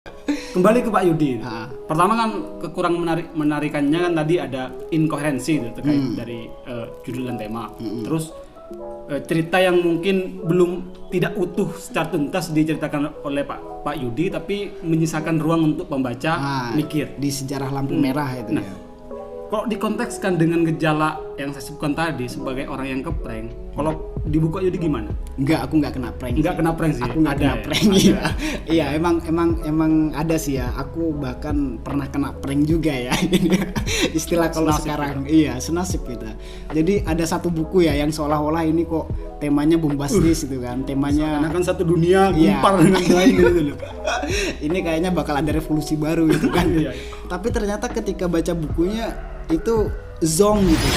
Kembali ke Pak Yudi. Ah. Pertama kan menarikannya kan tadi ada inkoherensi itu terkait dari judul dan tema. Terus cerita yang mungkin belum tidak utuh secara tuntas diceritakan oleh Pak Yudi, tapi menyisakan ruang untuk pembaca mikir. Di sejarah lampu merah itu Nah, ya. kalau dikontekskan dengan gejala yang saya sebutkan tadi sebagai orang yang keprank, kalau di buku Yudi gimana? Aku nggak kena prank. Nggak kena prank sih. Aku nggak Ada kena ya? prank. Ada. Iya. Iya, emang ada sih ya. Aku bahkan pernah kena prank juga ya. Istilah kalau Senasib sekarang. Iya, senasib kita. Jadi ada satu buku ya yang seolah-olah ini kok temanya bombastis gitu kan. Temanya Karena kan satu dunia Iya. gumpal dengan lain gitu loh. ini kayaknya bakal ada revolusi baru gitu kan. Iya. Tapi ternyata ketika baca bukunya itu zong gitu.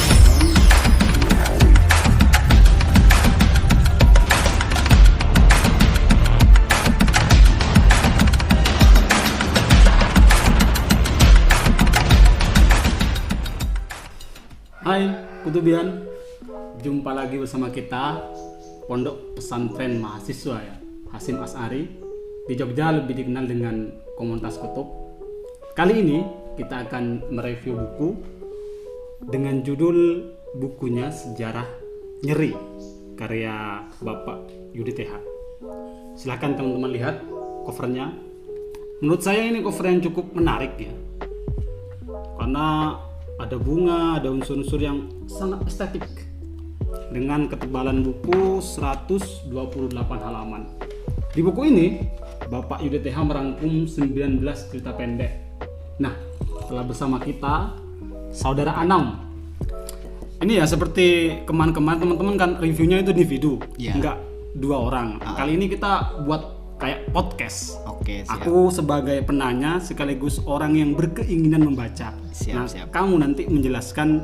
Hai Kutubian, jumpa lagi bersama kita Pondok Pesantren Mahasiswa ya, Hasyim Asy'ari di Jogja, lebih dikenal dengan Komunitas Kutub. Kali ini kita akan mereview buku dengan judul bukunya Sejarah Nyeri karya Bapak Yudi TH. Silahkan teman-teman lihat covernya. Menurut saya ini cover yang cukup menarik ya, karena ada bunga, ada unsur-unsur yang sangat estetik dengan ketebalan buku 128 halaman. Di buku ini Bapak Yudi TH merangkum 19 cerita pendek. Nah, telah bersama kita Saudara Anam. Ini ya seperti kemarin-kemarin teman-teman kan reviewnya itu individu, Iya. enggak dua orang. Kali ini kita buat kayak podcast. Oke, siap. Aku sebagai penanya sekaligus orang yang berkeinginan membaca. Siap, Nah, siap. kamu nanti menjelaskan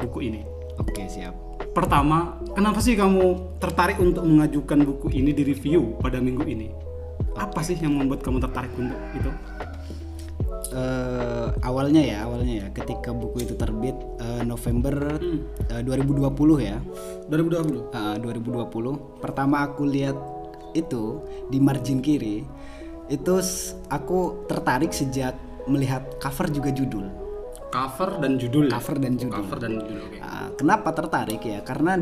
buku ini. Oke, siap. Pertama, kenapa sih kamu tertarik untuk mengajukan buku ini di review pada minggu ini? Apa sih yang membuat kamu tertarik untuk itu? Awalnya ya ketika buku itu terbit November 2020 ya. 2020. 2020 pertama aku lihat itu di margin kiri itu aku tertarik sejak melihat cover juga judul. Cover dan judul. Cover dan judul. Cover dan judul. Oke. Kenapa tertarik ya? Karena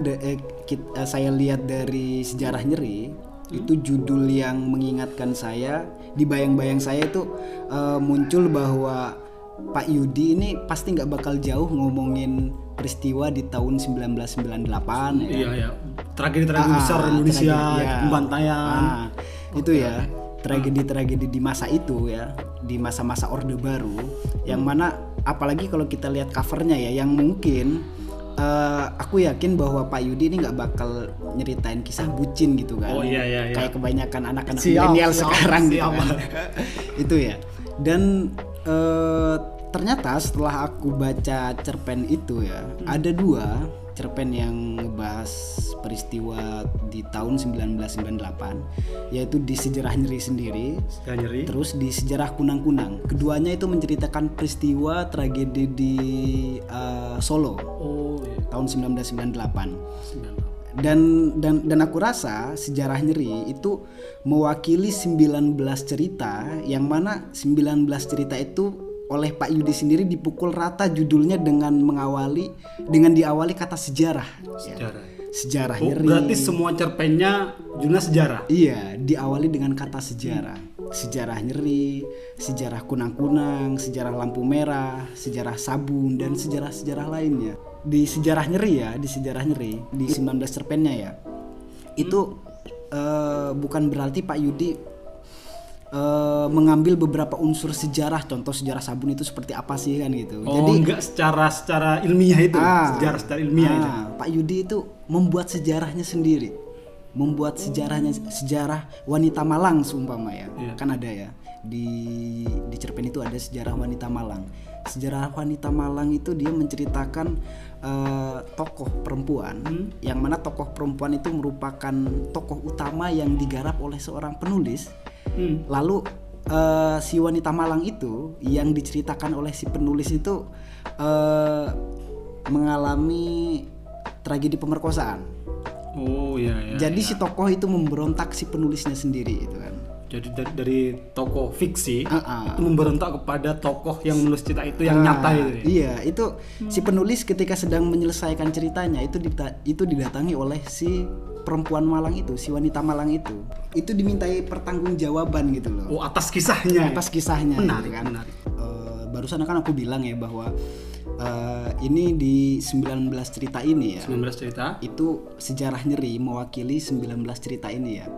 saya lihat dari Sejarah Nyeri itu judul yang mengingatkan saya, di bayang-bayang saya itu muncul bahwa Pak Yudi ini pasti nggak bakal jauh ngomongin peristiwa di tahun 1998 ya. Iya ya. Tragedi-tragedi besar Indonesia, tragedi, ya. pembantaian. Itu ya, tragedi-tragedi di masa itu ya, di masa-masa Orde Baru, yang mana apalagi kalau kita lihat covernya ya, yang mungkin aku yakin bahwa Pak Yudi ini nggak bakal nyeritain kisah bucin gitu kan. Oh iya. Kayak kebanyakan anak-anak Siap, milenial siap, sekarang gitu siap. kan. Itu ya. Dan ternyata setelah aku baca cerpen itu ya, ada dua cerpen yang ngebahas peristiwa di tahun 1998, yaitu di Sejarah Nyeri sendiri, Sejarah Nyeri. terus di Sejarah Kunang-Kunang. Keduanya itu menceritakan peristiwa tragedi di Solo Oh iya. tahun 1998. Dan aku rasa Sejarah Nyeri itu mewakili 19 cerita, yang mana 19 cerita itu oleh Pak Yudi sendiri dipukul rata judulnya dengan diawali kata sejarah. Sejarah. Sejarah Oh, Nyeri. berarti semua cerpennya judulnya sejarah. Iya, diawali dengan kata sejarah. Sejarah Nyeri, sejarah Kunang-Kunang, sejarah Lampu Merah, sejarah Sabun, dan sejarah-sejarah lainnya. Di Sejarah Nyeri ya, di 19 cerpennya ya, itu bukan berarti Pak Yudi mengambil beberapa unsur sejarah, contoh sejarah sabun itu seperti apa sih kan gitu. Oh, Jadi enggak secara ilmiah itu, sejarah secara ilmiah itu. Pak Yudi itu membuat sejarahnya sendiri, membuat sejarah wanita Malang seumpama ya. Iya. Kan ada ya di cerpen itu ada sejarah wanita Malang. Sejarah wanita Malang itu dia menceritakan tokoh perempuan, yang mana tokoh perempuan itu merupakan tokoh utama yang digarap oleh seorang penulis. Lalu si wanita Malang itu yang diceritakan oleh si penulis itu mengalami tragedi pemerkosaan. Oh iya. Jadi si tokoh itu memberontak si penulisnya sendiri itu kan. Jadi dari tokoh fiksi itu memberontak kepada tokoh yang menulis cerita itu yang nyata itu ya? Iya, itu si penulis ketika sedang menyelesaikan ceritanya itu didatangi oleh si perempuan Malang itu, si wanita Malang itu dimintai pertanggungjawaban gitu loh. Oh, atas kisahnya. Atas kisahnya. Menarik, gitu kan. menarik. Barusan kan aku bilang ya bahwa ini di 19 cerita ini ya. 19 cerita. Itu sejarah nyeri mewakili 19 cerita ini ya.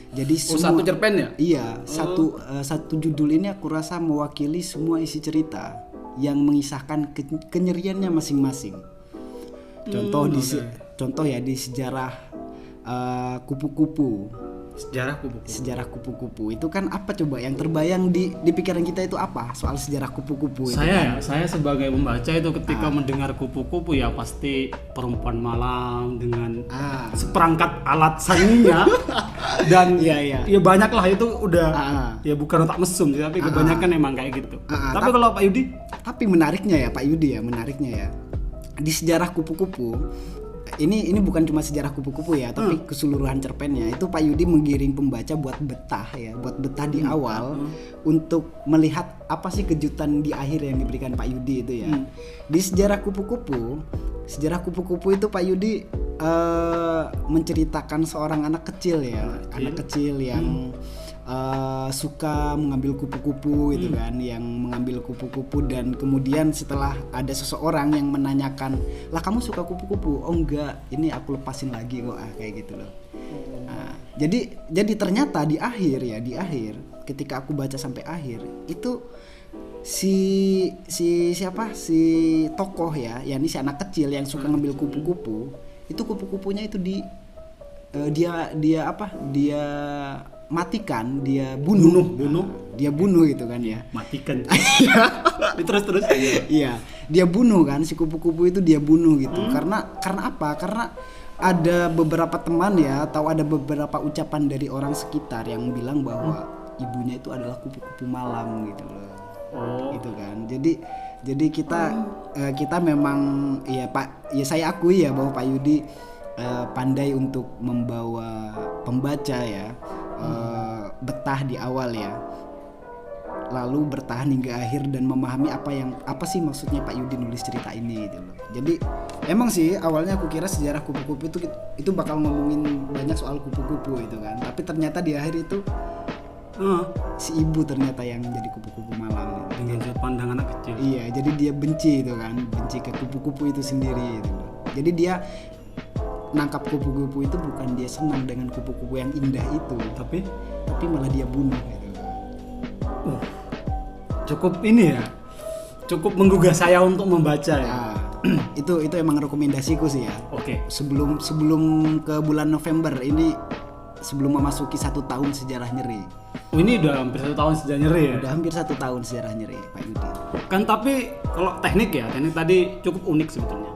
Jadi satu cerpen ya? Iya, satu judul ini aku rasa mewakili semua isi cerita yang mengisahkan kenyeriannya masing-masing. Contoh ya di sejarah kupu-kupu. Sejarah kupu-kupu itu kan apa coba yang terbayang di pikiran kita itu apa soal sejarah kupu-kupu itu? Saya sebagai pembaca itu ketika mendengar kupu-kupu ya pasti perempuan Malang dengan seperangkat alat sanginya dan ya banyak lah itu udah ya bukan otak mesum tapi kebanyakan emang kayak gitu. Tapi kalau Pak Yudi? Tapi menariknya ya Pak Yudi ya di sejarah kupu-kupu ini bukan cuma sejarah kupu-kupu ya, tapi keseluruhan cerpennya itu Pak Yudi menggiring pembaca buat betah di awal untuk melihat apa sih kejutan di akhir yang diberikan Pak Yudi itu ya. Di sejarah kupu-kupu itu Pak Yudi menceritakan seorang anak kecil yang suka mengambil kupu-kupu gitu kan, yang mengambil kupu-kupu dan kemudian setelah ada seseorang yang menanyakan, "Lah kamu suka kupu-kupu?" "Oh enggak, ini aku lepasin lagi kok." Kayak gitu loh. Jadi ternyata di akhir ketika aku baca sampai akhir itu si tokoh ya, yakni si anak kecil yang suka ngambil kupu-kupu, itu kupu-kupunya itu dia matikan, dia bunuh gitu kan ya. Matikan. terus. Iya, dia bunuh kan si kupu-kupu itu, dia bunuh gitu. Karena apa? Karena ada beberapa teman ya, atau ada beberapa ucapan dari orang sekitar yang bilang bahwa ibunya itu adalah kupu-kupu Malang gitu loh. Gitu kan. Jadi kita memang ya Pak, ya saya akui ya bahwa Pak Yudi pandai untuk membawa pembaca ya betah di awal ya, lalu bertahan hingga akhir dan memahami apa sih maksudnya Pak Yudi nulis cerita ini gitu loh. Jadi emang sih awalnya aku kira sejarah kupu-kupu itu bakal ngomongin banyak soal kupu-kupu itu kan, tapi ternyata di akhir itu si ibu ternyata yang jadi kupu-kupu Malang gitu. Dengan sudut pandang anak kecil. Iya, jadi dia benci ke kupu-kupu itu sendiri gitu loh. Jadi dia nangkap kupu-kupu itu bukan dia senang dengan kupu-kupu yang indah itu, tapi malah dia bunuh gitu. Cukup menggugah saya untuk membaca ya. Itu emang rekomendasiku sih ya. Oke. Sebelum ke bulan November ini, sebelum memasuki 1 tahun sejarah nyeri. Ini udah hampir 1 tahun sejarah nyeri ya. Udah hampir 1 tahun sejarah nyeri Pak Yudi. Kan tapi kalau teknik tadi cukup unik sebetulnya.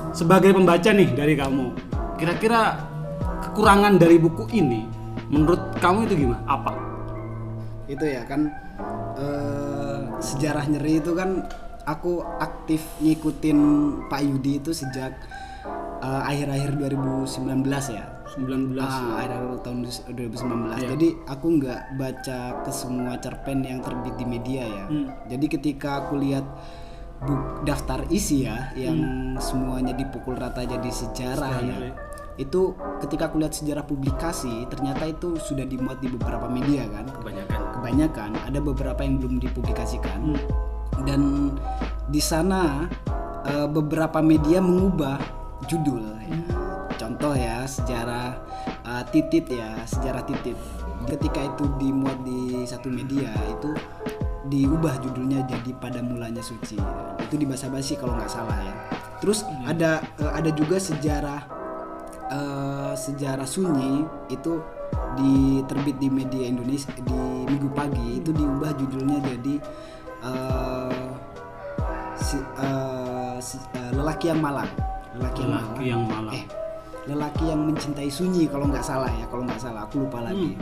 Sebagai pembaca nih dari kamu, kira-kira kekurangan dari buku ini menurut kamu itu gimana? Apa? Itu ya kan sejarah nyeri itu kan aku aktif ngikutin Pak Yudi itu sejak akhir-akhir 2019 ya. Akhir tahun 2019. Iya. Jadi aku nggak baca ke semua cerpen yang terbit di media ya. Jadi ketika aku lihat daftar isi ya yang semuanya dipukul rata jadi sejarah ya. Itu ketika aku lihat sejarah publikasi ternyata itu sudah dimuat di beberapa media kan. Kebanyakan ada beberapa yang belum dipublikasikan. Dan di sana beberapa media mengubah judul ya. Contoh ya sejarah titit. Ketika itu dimuat di satu media itu diubah judulnya jadi Pada Mulanya Suci. Itu di bahasa basi kalau nggak salah ya. Terus ada juga sejarah Sunyi itu diterbit di media Indonesia di Minggu Pagi, itu diubah judulnya jadi Lelaki yang Malang. Lelaki yang mencintai Sunyi kalau nggak salah aku lupa lagi.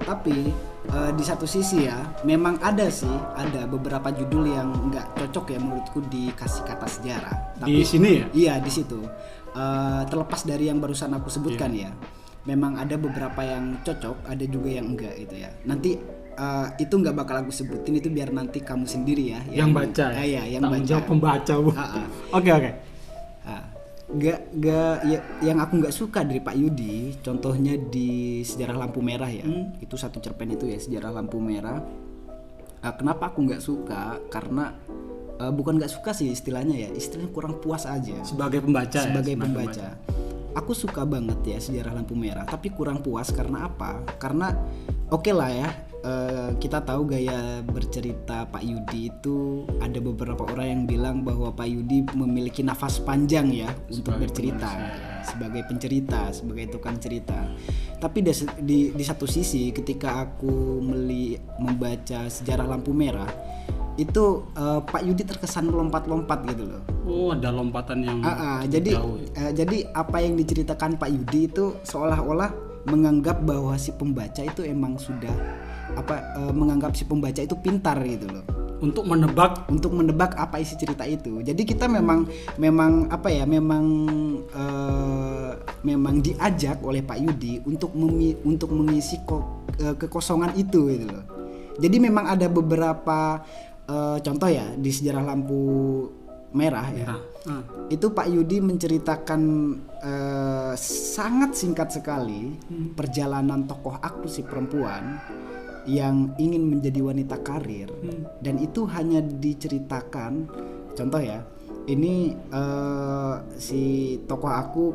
Tapi di satu sisi ya memang ada beberapa judul yang nggak cocok ya menurutku dikasih kata sejarah. Tapi di sini ya? Iya di situ. Terlepas dari yang barusan aku sebutkan ya, memang ada beberapa yang cocok, ada juga yang enggak gitu ya. Nanti itu nggak bakal aku sebutin, itu biar nanti kamu sendiri ya yang baca. Iya, yang tanggung baca. jawab pembaca, Bu. Oke. Nggak ya, yang aku nggak suka dari Pak Yudi, contohnya di Sejarah Lampu Merah ya, itu satu cerpen itu ya, Sejarah Lampu Merah. Kenapa aku nggak suka? Karena bukan nggak suka sih istilahnya kurang puas aja. Sebagai pembaca. Sebagai pembaca. Aku suka banget ya Sejarah Lampu Merah, tapi kurang puas karena apa? Karena oke lah ya, kita tahu gaya bercerita Pak Yudi itu ada beberapa orang yang bilang bahwa Pak Yudi memiliki nafas panjang ya untuk bercerita, sebagai pencerita, sebagai tukang cerita. Tapi di satu sisi ketika aku membaca Sejarah Lampu Merah itu Pak Yudi terkesan melompat-lompat gitu loh. Oh, ada lompatan yang jadi apa yang diceritakan Pak Yudi itu seolah-olah menganggap bahwa si pembaca itu emang sudah menganggap si pembaca itu pintar gitu loh. Untuk menebak apa isi cerita itu. Jadi kita memang diajak oleh Pak Yudi untuk mengisi kekosongan itu gitu loh. Jadi memang ada beberapa contoh ya di Sejarah Lampu Merah ya. Itu Pak Yudi menceritakan sangat singkat sekali perjalanan tokoh aku si perempuan yang ingin menjadi wanita karir, dan itu hanya diceritakan, contoh ya, ini si tokoh aku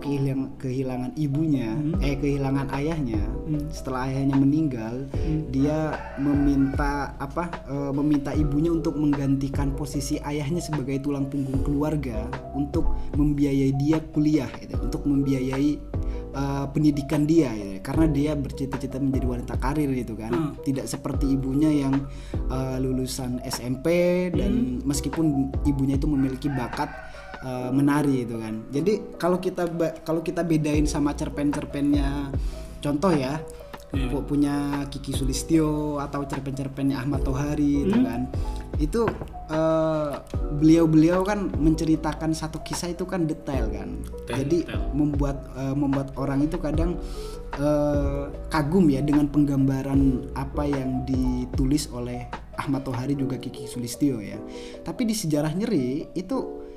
kehilangan ibunya, kehilangan ayahnya. Setelah ayahnya meninggal, dia meminta ibunya untuk menggantikan posisi ayahnya sebagai tulang punggung keluarga untuk membiayai dia kuliah, gitu, untuk membiayai pendidikan dia, gitu, karena dia bercita-cita menjadi wanita karir gitu kan. Tidak seperti ibunya yang lulusan SMP dan meskipun ibunya itu memiliki bakat menari itu kan. Jadi kalau kita bedain sama cerpen-cerpennya, contoh ya, punya Kiki Sulistyo atau cerpen-cerpennya Ahmad Tohari itu kan, itu beliau kan menceritakan satu kisah itu kan detail kan. Jadi membuat orang itu kadang kagum ya dengan penggambaran apa yang ditulis oleh Ahmad Tohari juga Kiki Sulistyo ya. Tapi di Sejarah Nyeri itu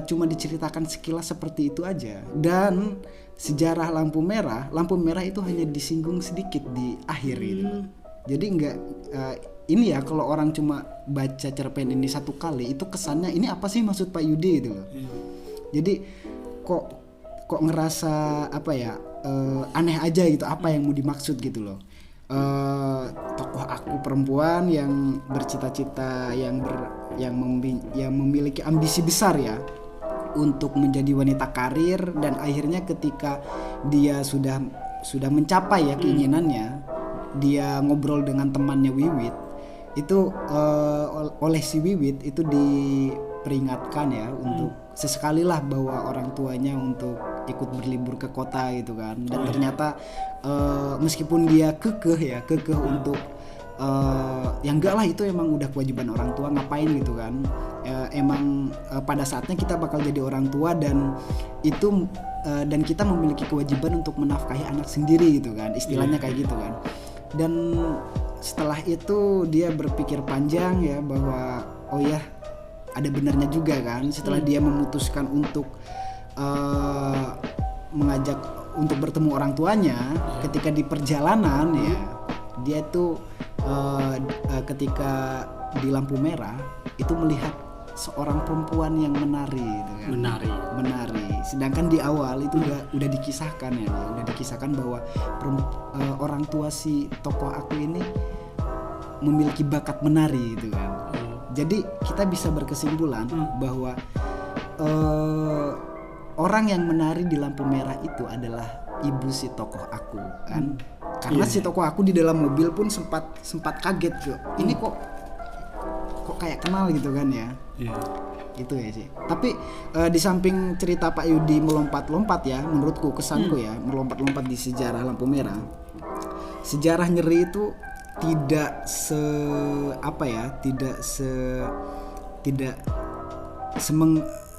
cuma diceritakan sekilas seperti itu aja. Dan Sejarah Lampu Merah itu hanya disinggung sedikit di akhir gitu. Jadi enggak ini ya, kalau orang cuma baca cerpen ini satu kali itu kesannya ini apa sih maksud Pak Yudi gitu loh. Jadi kok ngerasa aneh aja gitu, apa yang mau dimaksud gitu loh. Tokoh aku perempuan yang bercita-cita yang memiliki ambisi besar ya untuk menjadi wanita karir, dan akhirnya ketika dia sudah mencapai ya keinginannya, dia ngobrol dengan temannya Wiwit itu, oleh si Wiwit itu diperingatkan ya untuk sesekali lah bahwa orang tuanya untuk ikut berlibur ke kota gitu kan. Dan ternyata meskipun dia kekeh untuk yang enggak lah, itu emang udah kewajiban orang tua, ngapain gitu kan. Pada saatnya kita bakal jadi orang tua, dan itu dan kita memiliki kewajiban untuk menafkahi anak sendiri gitu kan, istilahnya kayak gitu kan. Dan setelah itu dia berpikir panjang ya bahwa oh ya ada benarnya juga kan. Setelah dia memutuskan untuk mengajak untuk bertemu orang tuanya, ketika di perjalanan ya dia tuh ketika di lampu merah itu melihat seorang perempuan yang menari gitu kan. Menari. Sedangkan di awal itu udah dikisahkan ya, udah dikisahkan bahwa orang tua si tokoh aku ini memiliki bakat menari gitu kan. Jadi kita bisa berkesimpulan bahwa orang yang menari di lampu merah itu adalah ibu si tokoh aku kan. Karena si tokoh aku di dalam mobil pun sempat kaget kok. Ini kok kayak kenal gitu kan ya. Gitu ya sih. Tapi di samping cerita Pak Yudi melompat-lompat ya, menurutku kesanku ya, melompat-lompat di sejarah lampu merah. Sejarah Nyeri itu tidak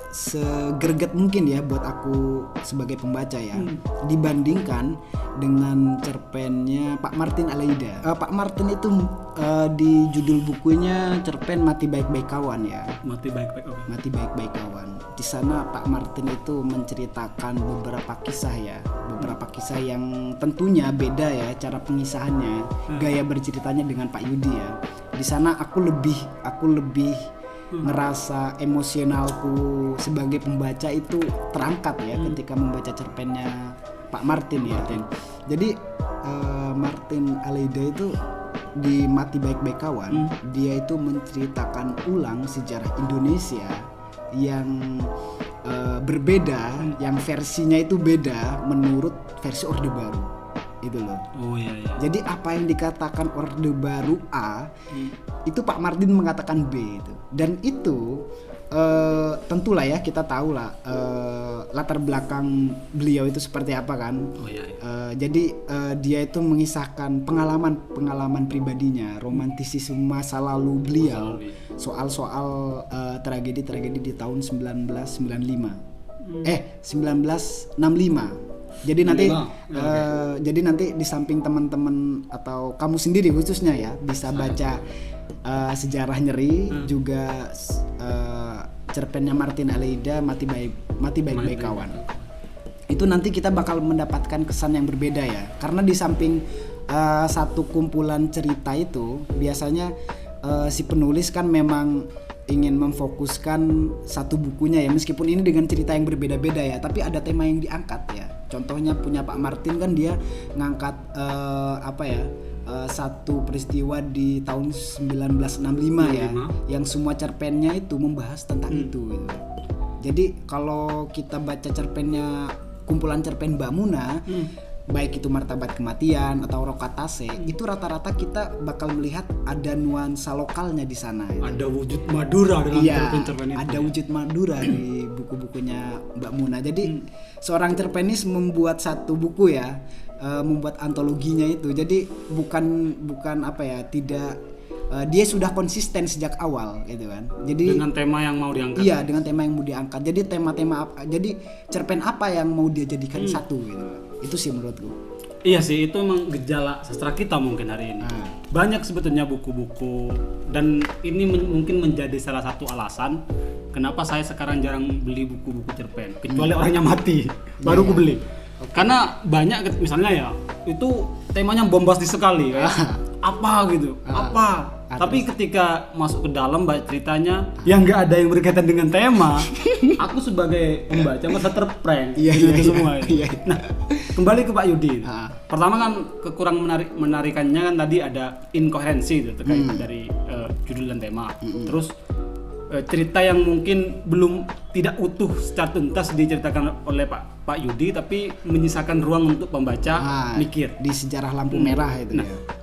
segerget mungkin ya buat aku sebagai pembaca ya, dibandingkan dengan cerpennya Pak Martin Aleida. Pak Martin itu di judul bukunya cerpen Mati Baik-Baik Kawan ya. Mati baik-baik. Oke. Mati Baik-Baik Kawan. Di sana Pak Martin itu menceritakan beberapa kisah yang tentunya beda ya cara pengisahannya, gaya berceritanya dengan Pak Yudi ya. Di sana aku lebih ngerasa emosionalku sebagai pembaca itu terangkat ya ketika membaca cerpennya Pak Martin ya. Jadi Martin Aleida itu di Mati Baik-Baik Kawan, dia itu menceritakan ulang sejarah Indonesia yang berbeda, yang versinya itu beda menurut versi Orde Baru itu loh. Oh iya. Jadi apa yang dikatakan Orde Baru A itu Pak Martin mengatakan B itu. Dan itu tentulah ya kita tahu lah latar belakang beliau itu seperti apa kan. Oh iya. Jadi dia itu mengisahkan pengalaman pribadinya, romantisisme masa lalu beliau, soal tragedi-tragedi di tahun 1995. 1965. Jadi nanti jadi nanti di samping teman-teman atau kamu sendiri khususnya ya bisa baca sejarah nyeri, juga cerpennya Martin Aleida Mati Baik-Baik Kawan. Itu nanti kita bakal mendapatkan kesan yang berbeda ya. Karena di samping satu kumpulan cerita itu biasanya si penulis kan memang ingin memfokuskan satu bukunya ya, meskipun ini dengan cerita yang berbeda-beda ya, tapi ada tema yang diangkat ya. Contohnya punya Pak Martin kan dia ngangkat satu peristiwa di tahun 1965 ya, yang semua cerpennya itu membahas tentang itu gitu. Jadi kalau kita baca cerpennya, kumpulan cerpen Mbak Muna, baik itu Martabat Kematian atau Rokatase, itu rata-rata kita bakal melihat ada nuansa lokalnya di sana. Ada wujud Madura dalam cerpen-cerpen itu. Ada wujud Madura di buku-bukunya Mbak Muna. Jadi seorang cerpenis membuat satu buku ya, membuat antologinya itu. Jadi bukan tidak dia sudah konsisten sejak awal gitu kan. Jadi dengan tema yang mau diangkat. Iya, dengan tema yang mau diangkat. Jadi tema-tema apa? Jadi cerpen apa yang mau dia jadikan satu gitu. Itu sih menurutku. Iya sih, itu emang gejala sastra kita mungkin hari ini. Banyak sebetulnya buku-buku, dan ini mungkin menjadi salah satu alasan kenapa saya sekarang jarang beli buku-buku cerpen, kecuali orangnya mati baru aku beli. Karena banyak misalnya ya, itu temanya bombastis sekali kayak apa gitu. Tapi ketika masuk ke dalam baca ceritanya yang nggak ada yang berkaitan dengan tema, aku sebagai pembaca merasa terprank semua. Nah, kembali ke Pak Yudi. Pertama kan kekurangan menarikannya kan tadi ada inkoherensi itu terkait dari judul dan tema. Terus cerita yang mungkin tidak utuh secara tuntas diceritakan oleh Pak Yudi, tapi menyisakan ruang untuk pembaca mikir. Di sejarah lampu merah itu ya.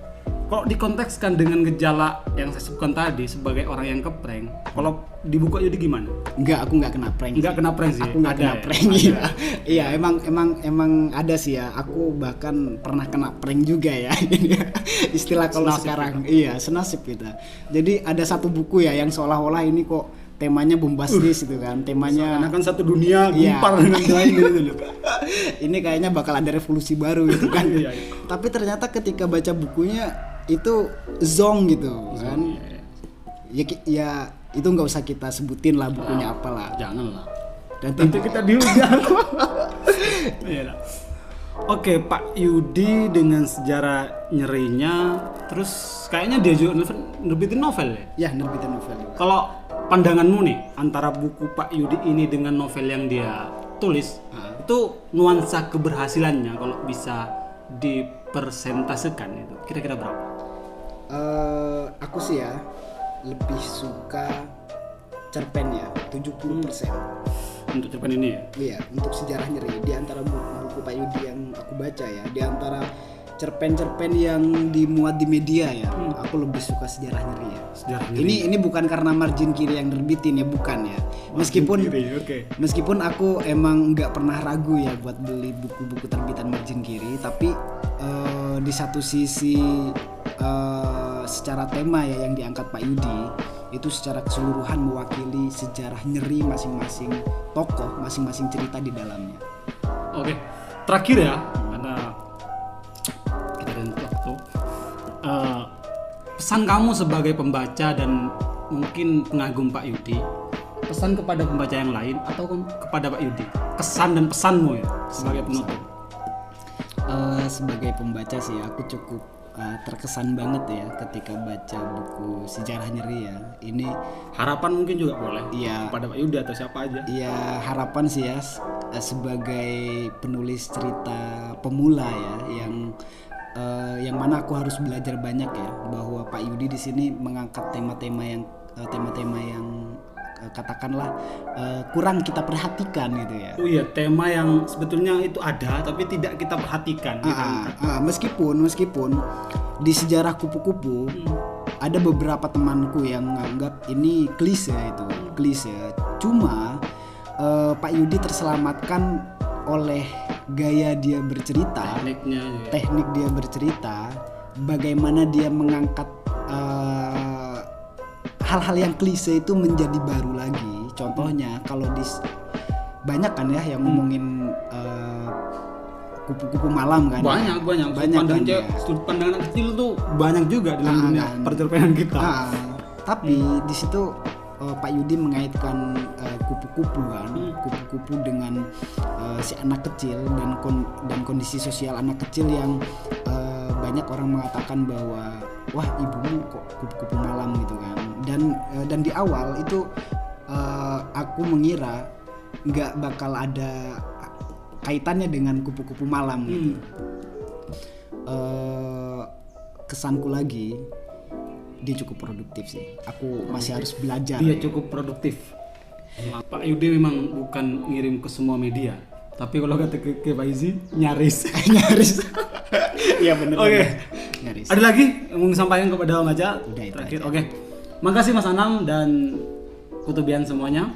Kalau dikontekskan dengan gejala yang saya sebutkan tadi sebagai orang yang keprank, kalau di buku Yudi gimana? Aku nggak kena prank. Nggak kena prank sih. Aku nggak kena prank ya. Iya, emang ada sih ya. Aku bahkan pernah kena prank juga ya. Istilah kalau sekarang. Iya, senasib kita. Jadi ada satu buku ya yang seolah-olah ini kok temanya bombastis gitu kan. Temanya kan satu dunia gempar dengan lain gitu. Ini kayaknya bakal ada revolusi baru gitu kan. Tapi ternyata ketika baca bukunya itu zong gitu kan. Ya itu nggak usah kita sebutin lah bukunya apalah. Janganlah. Dan nanti kita dihujat. Oke, Pak Yudi dengan sejarah nyerinya, terus kayaknya dia juga nerbitin novel ya? Ya, nerbitin novel. Kalau pandanganmu nih antara buku Pak Yudi ini dengan novel yang dia tulis, itu nuansa keberhasilannya kalau bisa dipersentasekan itu kira-kira berapa? Aku sih ya lebih suka cerpen ya 70%. Untuk cerpen ini ya? Iya, untuk sejarah nyeri di antara buku Pak Yudi yang aku baca ya, di antara cerpen-cerpen yang dimuat di media ya, aku lebih suka sejarah nyeri ya. Sejarah nyeri. Ini bukan karena margin kiri yang nerbitin ya, bukan ya. Meskipun aku emang nggak pernah ragu ya buat beli buku-buku terbitan margin kiri, tapi di satu sisi secara tema ya yang diangkat Pak Yudi itu secara keseluruhan mewakili sejarah nyeri masing-masing tokoh, masing-masing cerita di dalamnya. Oke, terakhir ya, karena kita ada waktu. Pesan kamu sebagai pembaca dan mungkin pengagum Pak Yudi, pesan kepada pembaca yang lain atau kepada Pak Yudi, kesan dan pesanmu ya sebagai penutup. Sebagai pembaca sih aku cukup terkesan banget ya ketika baca buku Sejarah Nyeri ya. Ini Harapan mungkin juga boleh. Iya. Kepada Pak Yudi atau siapa aja. ya harapan sih ya sebagai penulis cerita pemula ya yang mana aku harus belajar banyak ya, bahwa Pak Yudi di sini mengangkat tema-tema yang katakanlah kurang kita perhatikan gitu ya. Oh iya, tema yang sebetulnya itu ada tapi tidak kita perhatikan. Meskipun di sejarah kupu-kupu ada beberapa temanku yang menganggap ini klise. Cuma Pak Yudi terselamatkan oleh gaya dia bercerita, teknik dia bercerita, bagaimana dia mengangkat hal-hal yang klise itu menjadi baru lagi. Contohnya kalau banyak kan ya yang ngomongin kupu-kupu malam kan. Banyak kan ya. Sudut pandangan kecil tuh banyak juga dalam dunia percerpetan kita. Tapi di situ Pak Yudi mengaitkan kupu-kupu dengan si anak kecil dan kondisi sosial anak kecil yang banyak orang mengatakan bahwa wah ibumu kok kupu-kupu malam gitu kan. Dan di awal itu aku mengira nggak bakal ada kaitannya dengan kupu-kupu malam gitu. Kesanku lagi, dia cukup produktif sih. Aku masih harus belajar. Dia cukup produktif. Pak Yudi memang bukan ngirim ke semua media, tapi kalau kata ke Pak Izi nyaris. Iya benar. Oke. Nyaris. Ada lagi yang mau disampaikan kepada Om Aja? Udah, itu terakhir. aja. Oke. Makasih Mas Anam dan Kutubian semuanya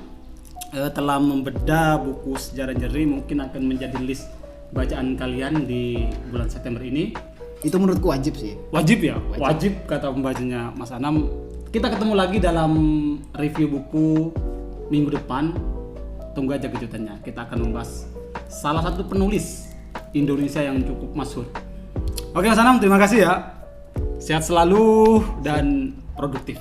telah membedah buku Sejarah Nyeri, mungkin akan menjadi list bacaan kalian di bulan September ini. Itu menurutku wajib sih. Wajib ya? Wajib kata pembacanya Mas Anam. Kita ketemu lagi dalam review buku minggu depan. Tunggu aja kejutannya. Kita akan membahas salah satu penulis Indonesia yang cukup masyhur. Oke Mas Anam, terima kasih ya. Sehat selalu dan produktif.